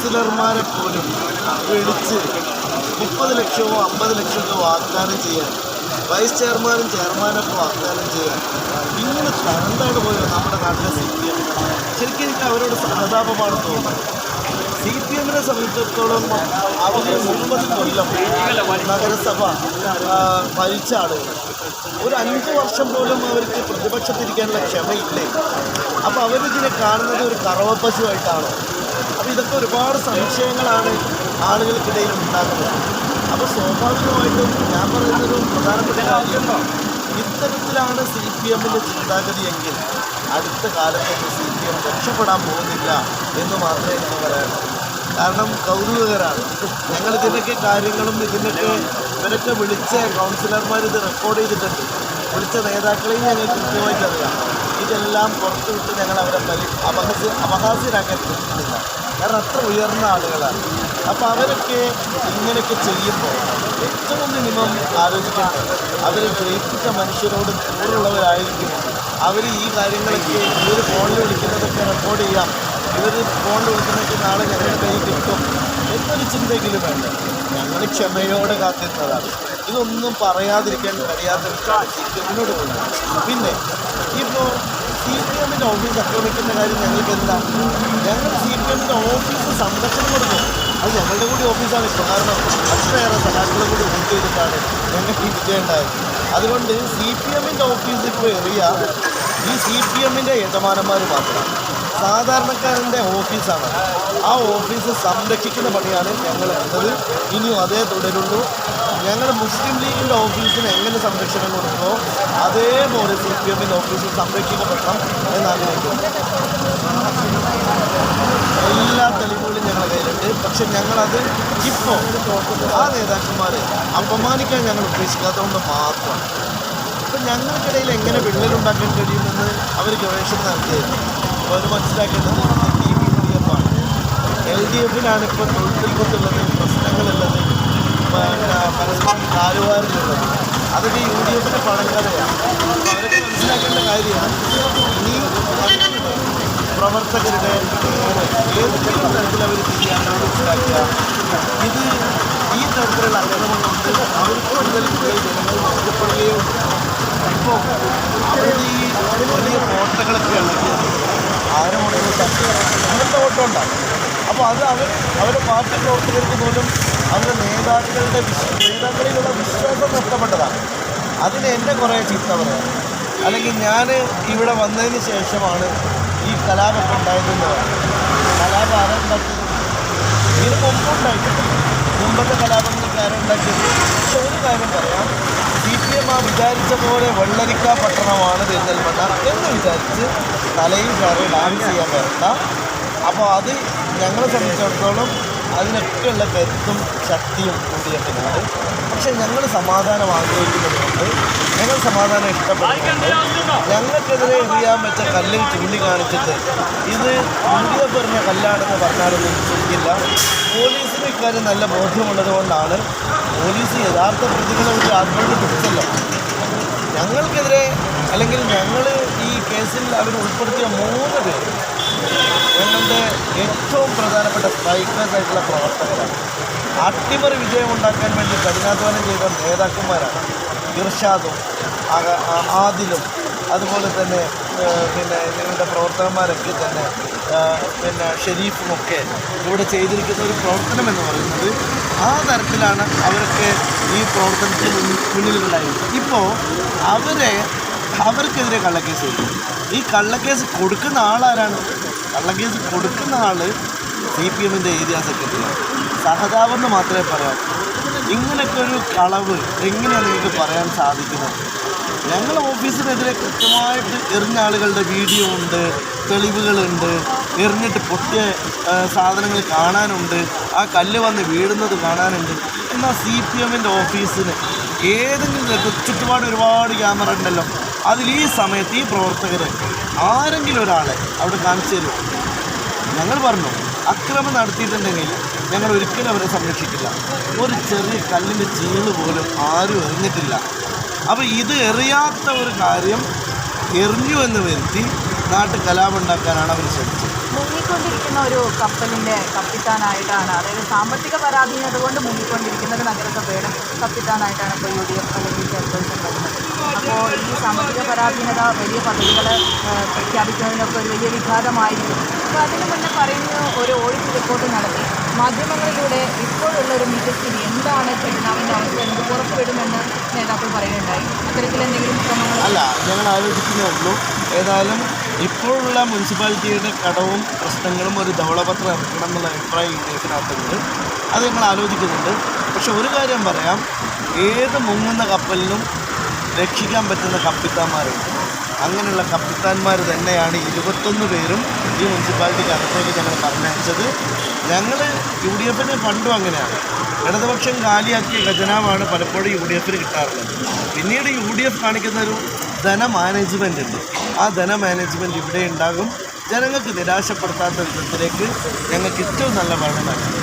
കൗൺസിലർമാരെ പോലും വിളിച്ച് 30 ലക്ഷമോ 50 ലക്ഷമോ വാഗ്ദാനം ചെയ്യാൻ, വൈസ് ചെയർമാനും ചെയർമാനൊക്കെ വാഗ്ദാനം ചെയ്യാൻ ഇങ്ങനെ തരണ്ടായിട്ട് പോയത് നമ്മുടെ നാട്ടിലെ CPM. ശരിക്കും എനിക്ക് അവരോട് സഹതാപമാണ് തോന്നുന്നത്. CPM-നെ സംബന്ധിച്ചിടത്തോളം അവർ 30 കൊല്ലം നഗരസഭ ഭരിച്ച ആളുകൾ, ഒരു 5 വർഷം പോലും അവർക്ക് പ്രതിപക്ഷത്തിരിക്കാനുള്ള ക്ഷമയില്ലേ? അപ്പോൾ അവരിതിനെ കാണുന്നത് ഒരു കറവപ്പശുവായിട്ടാണോ? അപ്പോൾ ഇതൊക്കെ ഒരുപാട് സംശയങ്ങളാണ് ആളുകൾക്കിടയിൽ ഉണ്ടാകുന്നത്. അപ്പോൾ സ്വാഭാവികമായിട്ടും ഞാൻ പറയുന്നൊരു പ്രധാനപ്പെട്ട കാര്യമുണ്ടോ, ഇത്തരത്തിലാണ് CPM-ൻ്റെ ചിന്താഗതിയെങ്കിൽ അടുത്ത കാലത്തൊന്നും CPM രക്ഷപ്പെടാൻ പോകുന്നില്ല എന്ന് മാത്രമേ എനിക്ക് പറയാനുള്ളൂ. കാരണം കൗതുകകരാണ്. ഞങ്ങളിതിൻ്റെയൊക്കെ കാര്യങ്ങളും ഇവരൊക്കെ വിളിച്ച കൗൺസിലർമാർ ഇത് റെക്കോർഡ് ചെയ്തിട്ടുണ്ട്. വിളിച്ച നേതാക്കളെയും ഞങ്ങൾ കൃത്യമായിട്ട് അറിയാം. ഇതെല്ലാം പുറത്തുവിട്ട് ഞങ്ങൾ അവരെ അപഹാസ്യരാക്കാൻ ശ്രമിക്കുന്നില്ല. കാരണം അത്ര ഉയർന്ന ആളുകളാണ്. അപ്പോൾ അവരൊക്കെ ഇങ്ങനെയൊക്കെ ചെയ്യുമ്പോൾ ഏറ്റവും മിനിമം ആലോചിക്കേണ്ടത് അവർ ജയിപ്പിച്ച മനുഷ്യരോട് കൂറുള്ളവരായിരിക്കും. അവർ ഈ കാര്യങ്ങളൊക്കെ ഇവർ ഫോണിൽ വിളിക്കുന്നതൊക്കെ റെക്കോർഡ് ചെയ്യാം, ഇവർ ഫോണിൽ വിളിക്കുന്നതൊക്കെ നാളെ ഞങ്ങളുടെ കയ്യിൽ കിട്ടും എന്നൊരു ചിന്തയെങ്കിലും വേണ്ട. ഞങ്ങൾ ക്ഷമയോടെ കാത്തിരുന്നതാണ്. ഇതൊന്നും പറയാതിരിക്കാൻ കഴിയാത്തവർക്കാണ് CPM-നോട് പോകുന്നത്. പിന്നെ ഇപ്പോൾ CPM-ൻ്റെ ഓഫീസ് ആക്രമിക്കുന്ന കാര്യം ഞങ്ങൾക്ക് എന്താ? ഞങ്ങൾ CPM-ൻ്റെ ഓഫീസ് സംരക്ഷണം കൊടുക്കും. അത് ഞങ്ങളുടെ കൂടി ഓഫീസാണ് ഇപ്പോൾ. കാരണം അത്രയേറെ സഹാക്കളെ കൂടി വോട്ട് ചെയ്തിട്ടാണ് ഞങ്ങൾക്ക് വിജയമുണ്ടായത്. അതുകൊണ്ട് CPM-ൻ്റെ ഓഫീസ് ഇപ്പോൾ ഈ CPM-ൻ്റെ യജമാനന്മാർ മാത്രമാണ്. സാധാരണക്കാരൻ്റെ ഓഫീസാണ്. ആ ഓഫീസ് സംരക്ഷിക്കുന്ന പണിയാണ് ഞങ്ങൾ എടുത്തത്. ഇനിയും അതേ തുടരുള്ളൂ. ഞങ്ങൾ മുസ്ലിം ലീഗിൻ്റെ ഓഫീസിന് എങ്ങനെ സംരക്ഷണം കൊടുക്കുമോ അതേപോലെ CPM-ൻ്റെ ഓഫീസ് സംരക്ഷിക്കപ്പെടണം എന്നാഗ്രഹിക്കുന്നു. എല്ലാ തെളിവുകളും ഞങ്ങളുടെ കയ്യിലുണ്ട്. പക്ഷെ ഞങ്ങളത് ഇപ്പോൾ ആ നേതാക്കന്മാരെ അപമാനിക്കാൻ ഞങ്ങൾ ഉദ്ദേശിക്കാത്തതുകൊണ്ട് മാത്രമാണ്. ഇപ്പം ഞങ്ങൾക്കിടയിൽ എങ്ങനെ വിള്ളലുണ്ടാക്കാൻ കഴിയുമെന്ന് അവർ ഗവേഷണം നടത്തിയത്. അപ്പോൾ അവർ മനസ്സിലാക്കേണ്ടത് UDF-ആണ്. LDF-ലാണ് ഇപ്പോൾ തൊഴിൽക്കുത്തുള്ളത്, പ്രശ്നങ്ങളുള്ളത്, പരസ്പരം കാലുവാരിലുള്ളത്. അതൊക്കെ UDF-ൻ്റെ പഴങ്കഥയാണ്. അപ്പോൾ അവരൊക്കെ മനസ്സിലാക്കേണ്ട കാര്യമാണ് ഇനി പ്രവർത്തകരുടെ ഏതെങ്കിലും തരത്തിൽ അവർ ചെയ്യാനാണ് മനസ്സിലാക്കുക. ഇത് ഈ തരത്തിലുള്ള അക്രമം കൊണ്ട് അവർക്ക് കൂടുതൽ ജനങ്ങൾ നഷ്ടപ്പെടുകയും ഇപ്പോൾ അവരുടെ ഈ വലിയ കോട്ടകളൊക്കെ ഇളക്കിയത് അങ്ങനത്തെ ഓട്ടം ഉണ്ടാകും. അപ്പോൾ അത് അവരുടെ പാർട്ടി പ്രവർത്തകർക്ക് പോലും അവരുടെ നേതാക്കളിലുള്ള വിശ്വാസം നഷ്ടപ്പെട്ടതാണ്. അതിന് എന്നെ കുറേ ചീത്ത പറയാം. അല്ലെങ്കിൽ ഞാൻ ഇവിടെ വന്നതിന് ശേഷമാണ് ഈ കലാപമൊക്കെ ഉണ്ടായതെന്ന് പറയും. കലാപം ആരുണ്ടാക്കിയത്? ഇതിന് മുമ്പുണ്ടായിട്ടില്ല. മുമ്പത്തെ കലാപങ്ങൾക്ക് ആരുണ്ടാക്കിയത്? പക്ഷെ ഒരു കാര്യം പറയാം, CPM വിചാരിച്ച പോലെ വെള്ളരിക്ക പട്ടണമാണ് പെരിന്തൽമണ്ണ എന്ന് വിചാരിച്ച് തലയിൽ കയറി ഡാൻസ് ചെയ്യാൻ വരണ്ട. അപ്പോൾ അത് ഞങ്ങളെ സംബന്ധിച്ചിടത്തോളം അതിനൊക്കെയുള്ള കരുത്തും ശക്തിയും UDF-നാണ്. പക്ഷെ ഞങ്ങൾ സമാധാനം ആഗ്രഹിക്കുന്നതുകൊണ്ട്, ഞങ്ങൾ സമാധാനം ഇഷ്ടപ്പെടുന്നുണ്ട്. ഞങ്ങൾക്കെതിരെ എറിയാൻ വെച്ച കല്ലിൽ ചൂണ്ടിക്കാണിച്ചിട്ട് ഇത് UDF എറിഞ്ഞ കല്ലാണെന്ന് പറഞ്ഞാലൊന്നും വിശ്വസിക്കില്ല. പോലീസിന് ഇക്കാര്യം നല്ല ബോധ്യമുള്ളത് കൊണ്ടാണ് പോലീസ് യഥാർത്ഥ പ്രതികളെ ഒരു ആത്മഹത്യ പിടിച്ചല്ലോ. ഞങ്ങൾക്കെതിരെ അല്ലെങ്കിൽ ഞങ്ങൾ ഈ കേസിൽ അവർ ഉൾപ്പെടുത്തിയ 3 പേര് ഞങ്ങളുടെ ഏറ്റവും പ്രധാനപ്പെട്ട സ്ട്രൈക്കേഴ്സായിട്ടുള്ള പ്രവർത്തകരാണ്. അട്ടിമറി വിജയമുണ്ടാക്കാൻ വേണ്ടി കഠിനാധ്വാനം ചെയ്ത നേതാക്കന്മാരാണ്. ഇർഷാദും ആദിലും അതുപോലെ തന്നെ ഞങ്ങളുടെ പ്രവർത്തകന്മാരൊക്കെ തന്നെ ഷെരീഫുമൊക്കെ ഇവിടെ ചെയ്തിരിക്കുന്ന ഒരു പ്രവർത്തനം എന്ന് പറയുന്നത് ആ തരത്തിലാണ് അവരൊക്കെ ഈ പ്രവർത്തനത്തിന് മുന്നിലുണ്ടായിരുന്നത്. ഇപ്പോൾ അവർക്കെതിരെ കള്ളക്കേസ് വരും. ഈ കള്ളക്കേസ് കൊടുക്കുന്ന ആളാരാണ്? കള്ളക്കേസ് കൊടുക്കുന്ന ആൾ CPM-ൻ്റെ ഏരിയ സെക്രട്ടറിയാണ്. സഹതാപെന്ന് മാത്രമേ പറയാം. ഇങ്ങനെയൊക്കെ ഒരു കളവ് എങ്ങനെയാണ് നിങ്ങൾക്ക് പറയാൻ സാധിക്കുന്നത്? ഞങ്ങൾ ഓഫീസിനെതിരെ കൃത്യമായിട്ട് എറിഞ്ഞ ആളുകളുടെ വീഡിയോ ഉണ്ട്, തെളിവുകളുണ്ട്, എറിഞ്ഞിട്ട് പൊട്ടിയ സാധനങ്ങൾ കാണാനുണ്ട്, ആ കല്ല് വന്ന് വീഴുന്നത് കാണാനുണ്ട്. എന്നാൽ CPM-ൻ്റെ ഓഫീസിന് ഏതെങ്കിലും ചുറ്റുപാട് ഒരുപാട് ക്യാമറ ഉണ്ടല്ലോ, അതിൽ ഈ സമയത്ത് ഈ പ്രവർത്തകർ ആരെങ്കിലും ഒരാളെ അവിടെ കാണിച്ചു തരും. ഞങ്ങൾ പറഞ്ഞു, അക്രമം നടത്തിയിട്ടുണ്ടെങ്കിൽ ഞങ്ങൾ ഒരിക്കലും അവരെ സംരക്ഷിക്കില്ല. ഒരു ചെറിയ കല്ലിൻ്റെ ചീള് പോലും ആരും എറിഞ്ഞിട്ടില്ല. അപ്പോൾ ഇത് എറിയാത്ത ഒരു കാര്യം എറിഞ്ഞു എന്ന് വരുത്തി നാട്ടിൽ കലാപം ഉണ്ടാക്കാനാണ് അവർ ശ്രമിച്ചത്. മുങ്ങിക്കൊണ്ടിരിക്കുന്ന ഒരു കപ്പലിൻ്റെ കപ്പിത്താനായിട്ടാണ്, അതായത് സാമ്പത്തിക പരാധീനത കൊണ്ട് മുങ്ങിക്കൊണ്ടിരിക്കുന്ന ഒരു നഗരസഭയുടെ കപ്പിത്താനായിട്ടാണ് ഇപ്പോൾ UDF അല്ലെങ്കിൽ ചെയർപേഴ്സൺ വരുന്നത്. അപ്പോൾ ഈ സാമ്പത്തിക പരാധീനത വലിയ പദ്ധതികൾ പ്രഖ്യാപിക്കുന്നതിനൊക്കെ ഒരു വലിയ വിഘാതമായിരിക്കും. അപ്പോൾ അതിന് മുന്നേ പറയുന്ന ഒരു ഓഡിറ്റ് റിപ്പോർട്ട് നടത്തി മാധ്യമങ്ങളിലൂടെ ഇപ്പോഴുള്ളൊരു നിജസ്ഥിതി എന്താണ്, ഖജനാവിൻ്റെ അവസ്ഥ എന്ത് പുറത്തുവിടുമെന്ന് നേതാക്കൾ പറയുകയുണ്ടായി. അത്തരത്തിലെന്തെങ്കിലും ശ്രമങ്ങൾ? അല്ല, ഞങ്ങൾ ആലോചിക്കുന്നേ ഉള്ളൂ. ഏതായാലും ഇപ്പോഴുള്ള മുനിസിപ്പാലിറ്റിയുടെ കടവും പ്രശ്നങ്ങളും ഒരു ധവളപത്രം ഇറക്കണം എന്നുള്ള അഭിപ്രായം UDFിനകത്തുണ്ട്. അത് ഞങ്ങൾ ആലോചിക്കുന്നുണ്ട്. പക്ഷെ ഒരു കാര്യം പറയാം, ഏത് മുങ്ങുന്ന കപ്പലിനും രക്ഷിക്കാൻ പറ്റുന്ന കപ്പിത്താന്മാരുണ്ട്. അങ്ങനെയുള്ള കപ്പിത്താന്മാർ തന്നെയാണ് 21 പേരും ഈ മുനിസിപ്പാലിറ്റിക്ക് അകത്തേക്ക് ഞങ്ങൾ പറഞ്ഞയച്ചത്. ഞങ്ങൾ UDFിന് പണ്ടും അങ്ങനെയാണ്, ഇടതുപക്ഷം കാലിയാക്കിയ ഖജനാവാണ് പലപ്പോഴും UDFിന് കിട്ടാറുള്ളത്. പിന്നീട് UDF കാണിക്കുന്ന ഒരു ധന മാനേജ്മെൻ്റ് ഉണ്ട്. ആ ധന മാനേജ്മെൻറ്റ് ഇവിടെ ഉണ്ടാകും. ജനങ്ങൾക്ക് നിരാശപ്പെടുത്താത്ത വിധത്തിലേക്ക് ഞങ്ങൾക്ക് ഏറ്റവും നല്ല ഭരണം നൽകും.